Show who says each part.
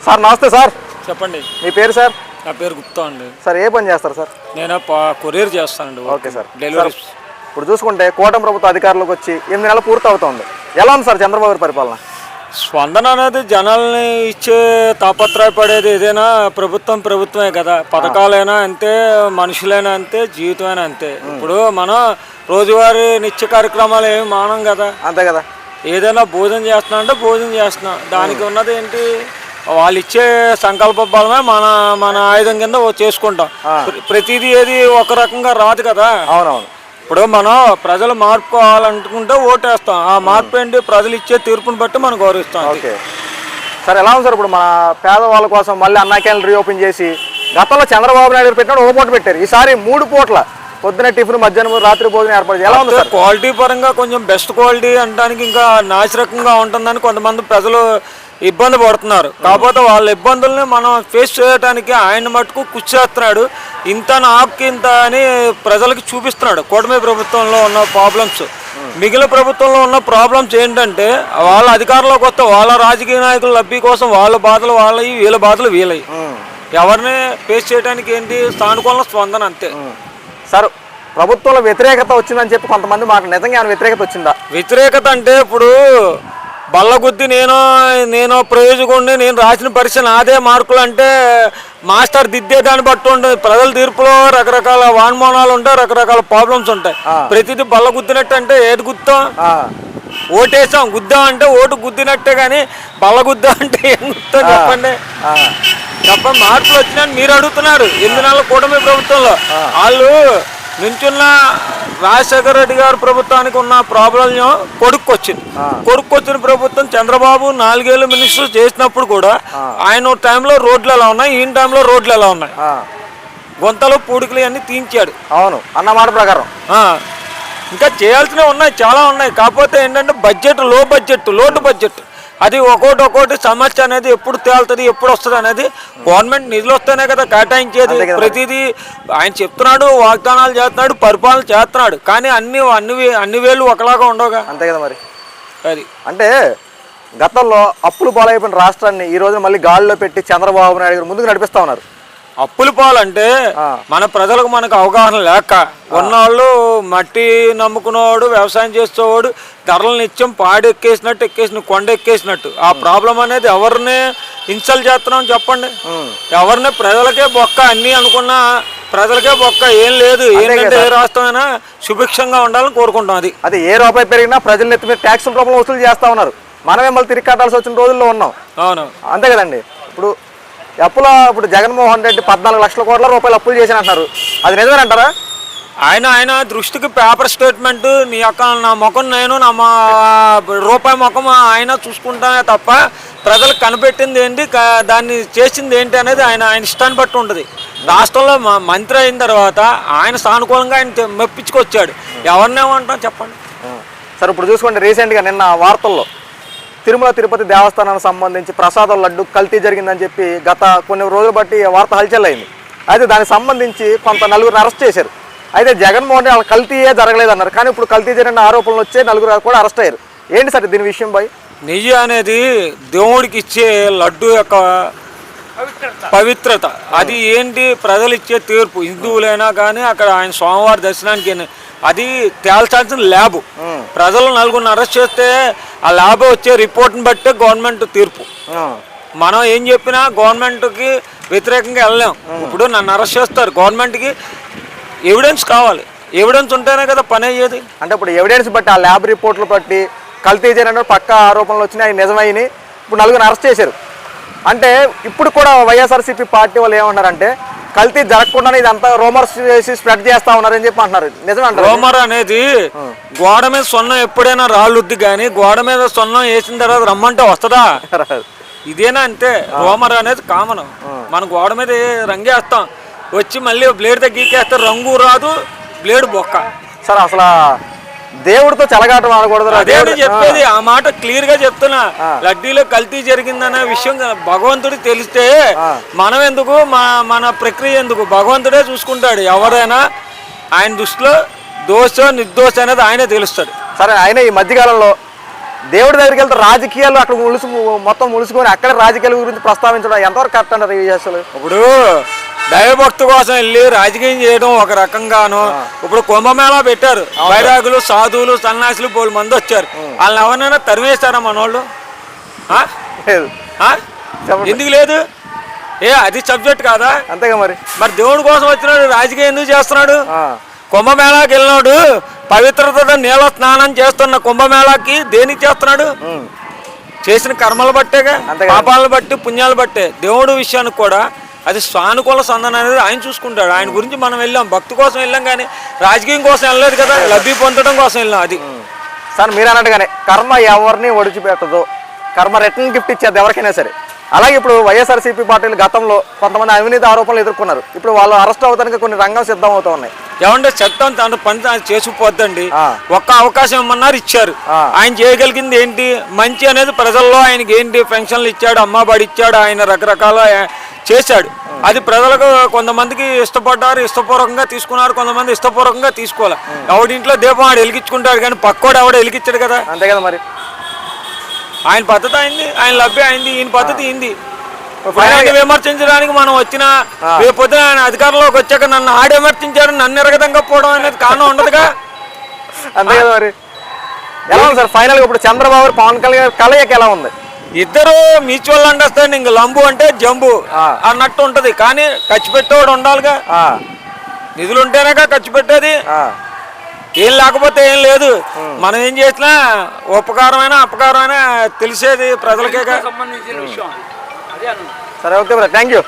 Speaker 1: Sir నమస్తే sir.
Speaker 2: చెప్పండి.
Speaker 1: మీ పేరు సార్?
Speaker 2: నా పేరు గుప్తా అండి.
Speaker 1: సార్ ఏ పని చేస్తారు సార్?
Speaker 2: నేను కొరియర్ చేస్తానండి.
Speaker 1: Okay sir.
Speaker 2: డెలివరీ.
Speaker 1: ఇప్పుడు చూసుకుంటే కూటమి ప్రభుత్వ అధికారులకు వచ్చి 8 నెలలు పూర్తి అవుతుంది. ఎలా ఉంది సార్ చంద్రబాబు గారి పరిపాలన?
Speaker 2: స్పందన అనేది జనాల్ని ఇచ్చే తాపత్రయపడేది ఏదైనా ప్రభుత్వమే కదా. పథకాలైనా అంతే, మనుషులైనా అంతే, జీవితమైనా అంతే. ఇప్పుడు మనం రోజువారీ నిత్య కార్యక్రమాలు ఏమి మానం కదా.
Speaker 1: అంతే కదా.
Speaker 2: ఏదైనా భోజనం చేస్తున్నా అంటే భోజనం చేస్తున్నాం. దానికి ఉన్నది ఏంటి, వాళ్ళు ఇచ్చే సంకల్ప బలమే మన మన ఆయుధం కింద చేసుకుంటాం. ప్రతిదీ ఏది ఒక రకంగా రాదు కదా.
Speaker 1: అవునవును.
Speaker 2: ఇప్పుడు మనం ప్రజలు మార్పుకోవాలనుకుంటే ఓటేస్తాం. ఆ మార్పు ఏంటి, ప్రజలు ఇచ్చే తీర్పుని బట్టి మనం గౌరవిస్తాం.
Speaker 1: Okay sir. ఎలా ఉంది సార్ ఇప్పుడు మన పేదవాళ్ళ కోసం మళ్ళీ అన్నా క్యాంటీన్ రీఓపెన్ చేసి, గతంలో చంద్రబాబు నాయుడు గారు పెట్టినప్పుడు 1 పూట పెట్టారు, ఈసారి 3 పూట్ల పొద్దున టిఫిన్, మధ్యాహ్నం, రాత్రి భోజనం ఏర్పాటు. ఎలా ఉంది సార్?
Speaker 2: క్వాలిటీ పరంగా కొంచెం బెస్ట్ క్వాలిటీ అనడానికి ఇంకా నాసిరకంగా ఉంటుందని కొంతమంది ప్రజలు ఇబ్బంది పడుతున్నారు. కాకపోతే వాళ్ళ ఇబ్బందుల్ని మనం ఫేస్ చేయడానికి ఆయన మటుకు కృషి చేస్తున్నాడు. ఇంత నాకు ఇంత అని ప్రజలకు చూపిస్తున్నాడు. కూటమి ప్రభుత్వంలో ఉన్న ప్రాబ్లమ్స్, మిగిలిన ప్రభుత్వంలో ఉన్న ప్రాబ్లమ్స్ ఏంటంటే, వాళ్ళ అధికారంలోకి వస్తే వాళ్ళ రాజకీయ నాయకుల లబ్ధి కోసం వాళ్ళ బాధలు వాళ్ళవి, వీళ్ళ బాధలు వీళ్ళవి. ఎవరిని ఫేస్ చేయడానికి ఏంటి, సానుకూల స్పందన అంతే.
Speaker 1: సార్ ప్రభుత్వంలో వ్యతిరేకత వచ్చిందని చెప్పి కొంతమంది మాట, నిజంగా ఏమైనా వ్యతిరేకత వచ్చిందా?
Speaker 2: వ్యతిరేకత అంటే ఇప్పుడు బల్లగుద్ది నేను ప్రయోజకుడిని, నేను రాసిన పరీక్ష నాదే మార్కులు అంటే మాస్టర్ దిద్దే దాన్ని బట్టి ఉంటుంది. ప్రజల తీర్పులో రకరకాల వాన్మానాలు ఉంటాయి, రకరకాల ప్రాబ్లమ్స్ ఉంటాయి. ప్రతిదీ బల్లగుద్దినట్టు అంటే ఏది గుద్దాం? ఓటేసాం, గుద్దాం అంటే ఓటు గుద్దినట్టే. కానీ బల్లగుద్దా అంటే ఏం గుర్తాం చెప్పండి. మార్పులు వచ్చినాయని మీరు అడుగుతున్నారు. 8 నెలల కూటమి ప్రభుత్వంలో వాళ్ళు నుంచున్న రాజశేఖర రెడ్డి గారి ప్రభుత్వానికి ఉన్న ప్రాబ్లం కొడుక్కొచ్చిన ప్రభుత్వం చంద్రబాబు 4 ఏళ్ళు మినిస్టర్ చేసినప్పుడు కూడా ఆయన టైంలో రోడ్లు ఎలా ఉన్నాయి, ఈయన టైంలో రోడ్లు ఎలా ఉన్నాయి, గుంతలు పూడికలు అన్ని తీయించాడు.
Speaker 1: అవును అన్న మాట ప్రకారం.
Speaker 2: ఇంకా చేయాల్సినవి ఉన్నాయి, చాలా ఉన్నాయి. కాకపోతే ఏంటంటే లోటు బడ్జెట్ అది ఒక్కోటి సమస్య అనేది ఎప్పుడు తేలుతుంది, ఎప్పుడు వస్తుంది అనేది గవర్నమెంట్ నిధులు వస్తేనే కదా కేటాయించేది. ప్రతిదీ ఆయన చెప్తున్నాడు, వాగ్దానాలు చేస్తున్నాడు, పరిపాలన చేస్తున్నాడు. కానీ అన్ని వేళ్ళు ఒకలాగా ఉండవుగా.
Speaker 1: అంతే కదా మరి.
Speaker 2: అది
Speaker 1: అంటే గతంలో అప్పులు పాలైపోయిన రాష్ట్రాన్ని ఈ రోజు మళ్ళీ గాలిలో పెట్టి చంద్రబాబు నాయుడు గారు ముందుకు నడిపిస్తా ఉన్నారు.
Speaker 2: అప్పుల పాలంటే మన ప్రజలకు మనకు అవగాహన లేక, ఉన్నవాళ్ళు మట్టి నమ్ముకునేవాడు, వ్యవసాయం చేసేవాడు ధరలు నిత్యం పాడి ఎక్కేసిన కొండ ఎక్కేసినట్టు. ఆ ప్రాబ్లం అనేది ఎవరిని ఇన్సల్ట్ చేస్తున్నాం చెప్పండి? ఎవరిని ప్రజలకే బొక్క, అన్నీ అనుకున్నా ప్రజలకే బొక్క, ఏం లేదు. ఏంటంటే ఏ రాష్ట్రమైనా సుభిక్షంగా ఉండాలని కోరుకుంటాం. అది
Speaker 1: ఏ రూపాయి పెరిగినా ప్రజల నెత్తి మీద ట్యాక్సుల రూపంలో వసూలు చేస్తా ఉన్నారు. మనమే మళ్ళీ తిరిగి కట్టాల్సి వచ్చిన రోజుల్లో ఉన్నాం.
Speaker 2: అవును,
Speaker 1: అంతే కదండి. ఇప్పుడు జగన్మోహన్ రెడ్డి 14 లక్షల కోట్ల రూపాయలు అప్పులు చేసిన అంటారు. అది నిజమేనంటారా?
Speaker 2: ఆయన దృష్టికి పేపర్ స్టేట్మెంట్, నా ముఖం నేను, నా రూపాయి ముఖం ఆయన చూసుకుంటానే తప్ప ప్రజలకు కనిపెట్టింది ఏంటి, దాన్ని చేసింది ఏంటి అనేది ఆయన ఇష్టాన్ని బట్టి ఉంటుంది. రాష్ట్రంలో మంత్రి అయిన తర్వాత ఆయన సానుకూలంగా ఆయన మెప్పించుకొచ్చాడు. ఎవరినేమంటాం చెప్పండి.
Speaker 1: సరే ఇప్పుడు చూసుకోండి, రీసెంట్గా నిన్న వార్తల్లో తిరుమల తిరుపతి దేవస్థానానికి సంబంధించి ప్రసాదం లడ్డు కల్తీ జరిగిందని చెప్పి గత కొన్ని రోజులు బట్టి వార్త హల్చల్ అయింది. అయితే దానికి సంబంధించి కొంత 9 అరెస్ట్ చేశారు. అయితే జగన్మోహన్ రెడ్డి కల్తీయే జరగలేదన్నారు. కానీ ఇప్పుడు కల్తీ జరిగిన ఆరోపణలు వచ్చే 9 కూడా అరెస్ట్ అయ్యారు. ఏంటి సార్ దీని విషయం పై?
Speaker 2: నెయ్యి అనేది దేవుడికి ఇచ్చే లడ్డు యొక్క పవిత్రత, అది ఏంటి, ప్రజలు ఇచ్చే తీర్పు. హిందువులైనా కానీ అక్కడ ఆయన స్వామివారి దర్శనానికి అది తేల్చాల్సిన ల్యాబ్. ప్రజలు 9 అరెస్ట్ చేస్తే ఆ ల్యాబ్ వచ్చే రిపోర్ట్ని బట్టే గవర్నమెంట్ తీర్పు. మనం ఏం చెప్పినా గవర్నమెంట్కి వ్యతిరేకంగా వెళ్ళలేం. ఇప్పుడు నన్ను అరెస్ట్ చేస్తారు, గవర్నమెంట్కి ఎవిడెన్స్ కావాలి. ఎవిడెన్స్ ఉంటేనే కదా పని అయ్యేది.
Speaker 1: అంటే ఇప్పుడు ఎవిడెన్స్ బట్టి, ఆ ల్యాబ్ రిపోర్ట్లు బట్టి కల్తీ జరిగిన పక్కా ఆరోపణలు వచ్చినాయి, అవి నిజమైనవి. ఇప్పుడు 9 అరెస్ట్ చేశారు. అంటే ఇప్పుడు కూడా వైఎస్ఆర్సీపీ పార్టీ వాళ్ళు ఏమన్నారంటే, కల్తీ జరగకుండానే ఇదంతా రూమర్స్ చేసి స్ప్రెడ్ చేస్తా ఉన్నారని చెప్పి అంటున్నారు. నిజమంటారు?
Speaker 2: రూమర్ అనేది గోడ మీద సొన్నం ఎప్పుడైనా రాళ్ళుద్ది, కానీ గోడ మీద సొన్నం వేసిన తర్వాత రమ్మంటే వస్తుందా? ఇదేనా అంతే. రూమర్ అనేది కామన్. మనం గోడ మీద రంగేస్తాం, వచ్చి మళ్ళీ బ్లేడ్ తగ్గికేస్తే రంగు రాదు, బ్లేడ్ బొక్క.
Speaker 1: సార్ అసలు దేవుడితో చెలగాటం ఆడకూడదు.
Speaker 2: అదే చెప్పేది, ఆ మాట క్లియర్ గా చెప్తున్నా. లడ్డీలో కల్తీ జరిగిందనే విషయం భగవంతుడికి తెలిస్తే మనం ఎందుకు, మన ప్రక్రియ ఎందుకు? భగవంతుడే చూసుకుంటాడు. ఎవరైనా ఆయన దృష్టిలో దోష నిర్దోష అనేది ఆయనే తెలుస్తాడు.
Speaker 1: సరే, ఆయన ఈ మధ్యకాలంలో దేవుడి దగ్గరికి వెళ్తే రాజకీయాలు అక్కడ మొత్తం ములుసుకొని అక్కడ రాజకీయాల గురించి ప్రస్తావించడం ఎంతవరకు కరెక్ట్ అంటారు ఈ అసలు?
Speaker 2: ఇప్పుడు దైవభక్తి కోసం వెళ్ళి రాజకీయం చేయడం ఒక రకంగాను. ఇప్పుడు కుంభమేళా పెట్టారు, వైరాగులు సాధువులు సన్యాసులు 4 మంది వచ్చారు. వాళ్ళని ఎవరినైనా తరిమేస్తారా మనోళ్ళు?
Speaker 1: లేదు.
Speaker 2: ఎందుకు లేదు? అది సబ్జెక్ట్ కాదా?
Speaker 1: అంతేగా మరి.
Speaker 2: మరి దేవుడి కోసం వచ్చినాడు, రాజకీయం ఎందుకు చేస్తున్నాడు? కుంభమేళాకి వెళ్ళినాడు, పవిత్రత నీళ్ళ స్నానం చేస్తున్న కుంభమేళాకి దేనికి చేస్తున్నాడు? చేసిన కర్మలు బట్టేగా, పాపాలను బట్టి పుణ్యాలు బట్టే. దేవుడు విషయానికి కూడా అది సానుకూల సంధానం అనేది ఆయన చూసుకుంటాడు. ఆయన గురించి మనం వెళ్ళాం, భక్తి కోసం వెళ్ళాం, కానీ రాజకీయం కోసం వెళ్ళలేదు కదా, లబ్ధి పొందడం కోసం వెళ్ళాం. అది
Speaker 1: సార్ మీరు అన్నట్టుగానే కర్మ ఎవరిని ఒడిచిపెట్టదు, కర్మ రిటర్న్ గిఫ్ట్ ఇచ్చేది ఎవరికైనా సరే. అలాగే ఇప్పుడు వైఎస్ఆర్సీపీ పార్టీలు గతంలో కొంతమంది అవినీతి ఆరోపణలు ఎదుర్కొన్నారు. ఇప్పుడు వాళ్ళు అరెస్ట్ అవడానికి కొన్ని రంగం సిద్ధం అవుతా ఉన్నాయి.
Speaker 2: ఏమంటే చట్టం తన పని చేసుకుపోద్దండి. ఒక్క అవకాశం ఏమన్నారు, ఇచ్చారు. ఆయన చేయగలిగింది ఏంటి? మంచి అనేది ప్రజల్లో ఆయనకి ఏంటి? పెన్షన్లు ఇచ్చాడు, అమ్మబడి ఇచ్చాడు, ఆయన రకరకాల చేశాడు. అది ప్రజలకు కొంతమందికి ఇష్టపడ్డారు, ఇష్టపూర్వకంగా తీసుకున్నారు, కొంతమంది ఇష్టపూర్వకంగా తీసుకోవాలి. ఎవడింట్లో దీపం ఆడు వెలిగించుకుంటాడు, కానీ పక్కోడు ఎవడ వెలిగించాడు కదా.
Speaker 1: అంతే కదా మరి.
Speaker 2: ఆయన పద్ధతి అయింది, ఆయన లభ్య అయింది, ఈయన పద్ధతి అయింది. విమర్శించడానికి మనం వచ్చిన రేపొద్దున ఆయన అధికారంలోకి వచ్చాక నన్ను విమర్శించారు, నన్ను ఎరగదంగా పోవడం అనేది కారణం ఉండదుగా.
Speaker 1: అంతే కదా మరి. ఎలా ఉంది సార్ ఫైనల్ ఇప్పుడు చంద్రబాబు పవన్ కళ్యాణ్ కలయిక ఎలా ఉంది?
Speaker 2: ఇద్దరు మ్యూచువల్ అండర్స్టాండింగ్, లంబు అంటే జంబు అన్నట్టు ఉంటది. కానీ ఖర్చు పెట్టేవాడు ఉండాలిగా, నిధులు ఉంటేనేగా ఖర్చు పెట్టేది. ఏం లేకపోతే ఏం లేదు. మనం ఏం చేసినా ఉపకారమైనా అపకారమైనా తెలిసేది ప్రజలకే సంబంధించిన విషయం.
Speaker 1: సరే, ఓకే బ్రో, థ్యాంక్ యూ.